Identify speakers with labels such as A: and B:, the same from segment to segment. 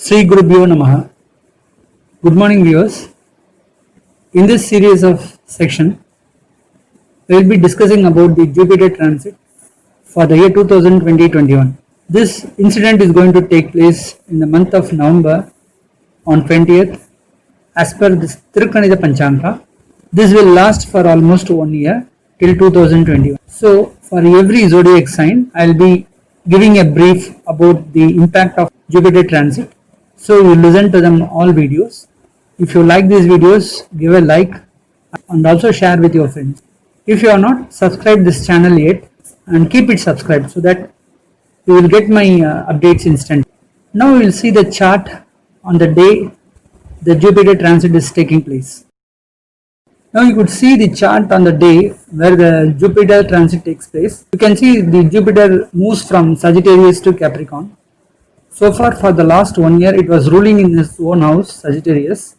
A: Sri Gurubhyo Namaha. Good morning, viewers. In this series of section, we will be discussing about the Jupiter transit for the year 2020-21. This incident is going to take place in the month of November on 20th as per this Tirukanida Panchanga. This will last for almost 1 year till 2021. So for every zodiac sign, I will be giving a brief about the impact of Jupiter transit. So you listen to them all videos. If you like these videos, give a like and also share with your friends. If you are not subscribed this channel yet, and keep it subscribed so that you will get my updates instantly. Now we will see the chart on the day the Jupiter transit is taking place. Now you could see the chart on the day where the Jupiter transit takes place. You can see the Jupiter moves from Sagittarius to Capricorn. So far for the last 1 year it was ruling in its own house, Sagittarius.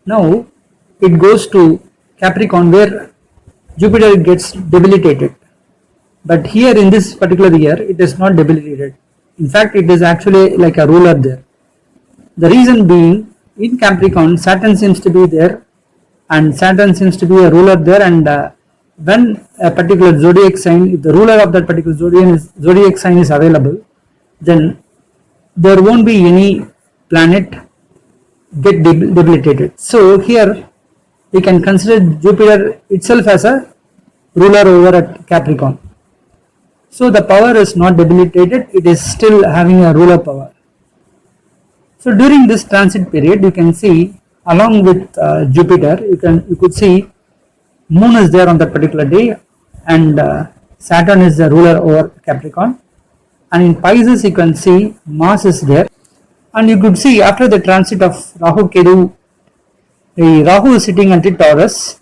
A: Now it goes to Capricorn where Jupiter gets debilitated. But here in this particular year it is not debilitated. In fact it is actually like a ruler there. The reason being, in Capricorn Saturn seems to be there, and Saturn seems to be a ruler there, and when a particular zodiac sign, if the ruler of that particular zodiac sign is available, then there won't be any planet get debilitated. So here we can consider Jupiter itself as a ruler over at Capricorn. So the power is not debilitated, it is still having a ruler power. So during this transit period you can see, along with Jupiter, you could see Moon is there on that particular day, and Saturn is the ruler over Capricorn, and in Pisces you can see Mars is there, and you could see after the transit of Rahu Ketu, the Rahu is sitting at the Taurus,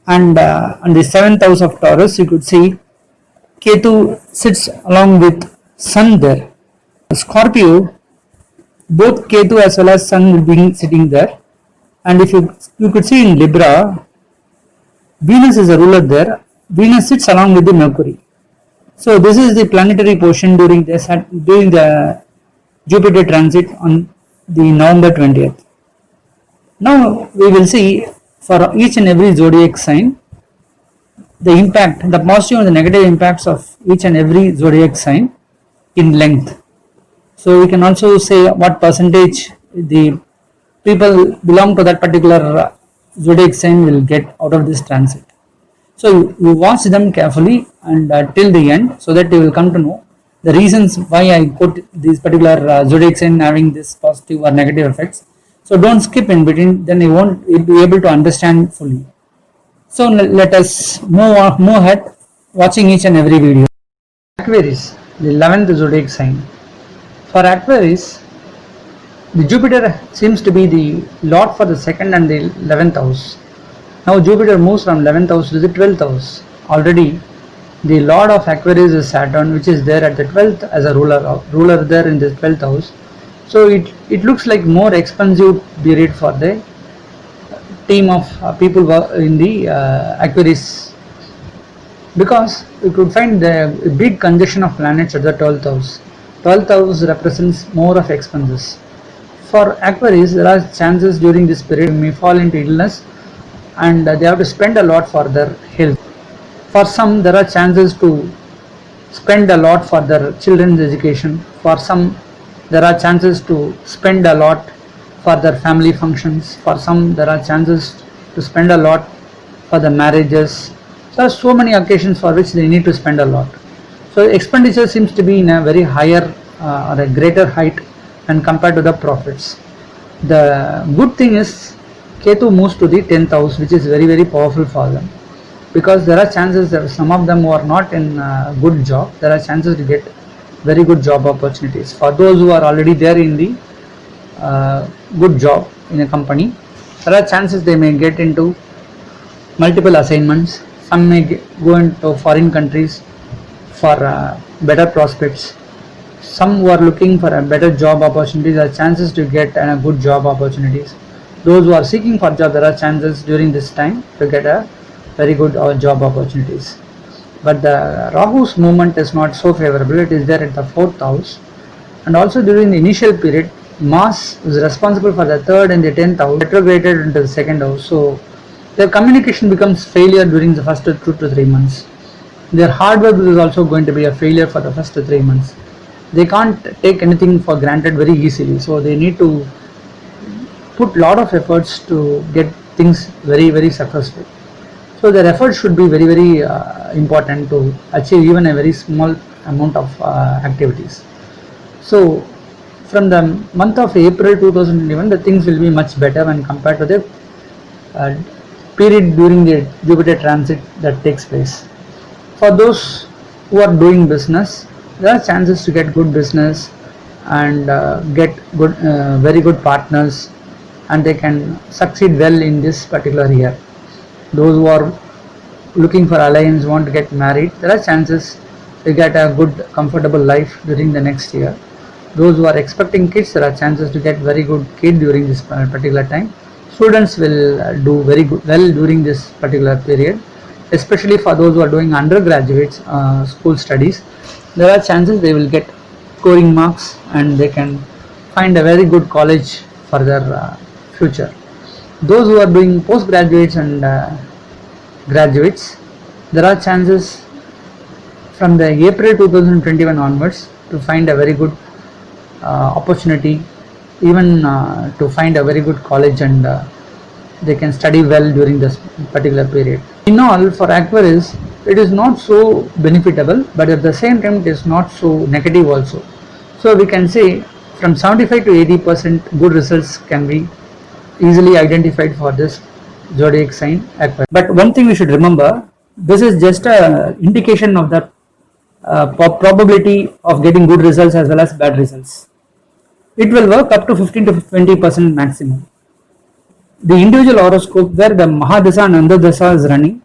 A: and on the 7th house of Taurus you could see Ketu sits along with Sun there. Scorpio, both Ketu as well as Sun will be sitting there. And if you could see in Libra, Venus is a ruler there. Venus sits along with the Mercury. So this is the planetary portion during the Jupiter transit on the November 20th. Now we will see for each and every zodiac sign the impact, the positive and the negative impacts of each and every zodiac sign in length. So we can also say what percentage the people belong to that particular zodiac sign will get out of this transit. So you watch them carefully and till the end, so that you will come to know the reasons why I put this particular zodiac sign having this positive or negative effects. So don't skip in between, then you won't be able to understand fully. So let us move ahead watching each and every video. Aquarius, the 11th zodiac sign. For Aquarius, the Jupiter seems to be the Lord for the 2nd and the 11th house. Now Jupiter moves from 11th house to the 12th house. Already the Lord of Aquarius is Saturn, which is there at the 12th as a ruler there in the 12th house. So it looks like more expensive period for the team of people in the Aquarius, because we could find the big conjunction of planets at the 12th house. 12th house represents more of expenses. For Aquarius, there are chances during this period may fall into illness, and they have to spend a lot for their health. For some, there are chances to spend a lot for their children's education. For some, there are chances to spend a lot for their family functions. For some, there are chances to spend a lot for the marriages. There are so many occasions for which they need to spend a lot. So expenditure seems to be in a very higher or a greater height and compared to the profits. The good thing is Ketu moves to the 10th house, which is very powerful for them, because there are chances that some of them who are not in a good job, there are chances to get very good job opportunities. For those who are already there in the good job in a company, there are chances they may get into multiple assignments. Some may go into foreign countries for better prospects. Some who are looking for a better job opportunities, there are chances to get good job opportunities. Those who are seeking for job, there are chances during this time to get a very good job opportunities. But the Rahu's movement is not so favorable. It is there at the 4th house, and also during the initial period Mars is responsible for the third and the 10th house, retrograded into the second house. So their communication becomes failure during the first 2 to 3 months. Their hard work is also going to be a failure for the first 3 months. They can't take anything for granted very easily, so they need to put lot of efforts to get things very successful. So their efforts should be very important to achieve even a very small amount of activities. So from the month of April 2021, the things will be much better when compared to the uh, period during the Jupiter transit that takes place. For those who are doing business, there are chances to get good business and get very good partners, and they can succeed well in this particular year. Those who are looking for alliance, want to get married, there are chances to get a good comfortable life during the next year. Those who are expecting kids, there are chances to get very good kid during this particular time. Students will do very good well during this particular period, especially for those who are doing undergraduate school studies. There are chances they will get scoring marks and they can find a very good college for their future. Those who are doing postgraduates and graduates, there are chances from the April 2021 onwards to find a very good opportunity, even to find a very good college, and they can study well during this particular period. In all, for Aquarius, it is not so benefitable, but at the same time, it is not so negative also. So we can say from 75 to 80% good results can be easily identified for this zodiac sign Aquarius. But one thing we should remember, this is just a indication of the probability of getting good results as well as bad results. It will work up to 15 to 20% maximum. The individual horoscope where the Mahadasa and Andadasa is running,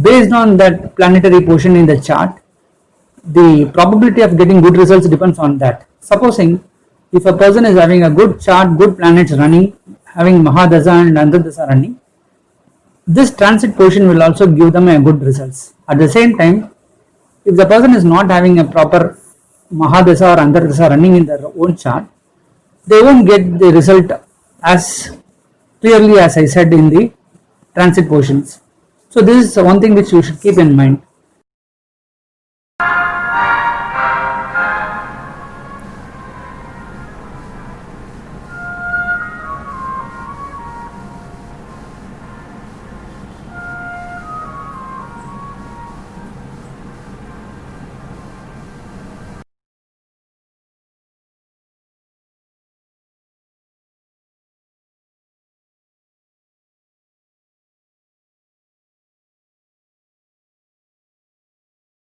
A: based on that planetary position in the chart, the probability of getting good results depends on that. Supposing if a person is having a good chart, good planets running, having Mahadasa and Andadasa running, this transit position will also give them a good results. At the same time, if the person is not having a proper Mahadasa or Andardasa running in their own chart, they won't get the result as clearly as I said in the transit positions. So this is one thing which you should keep in mind.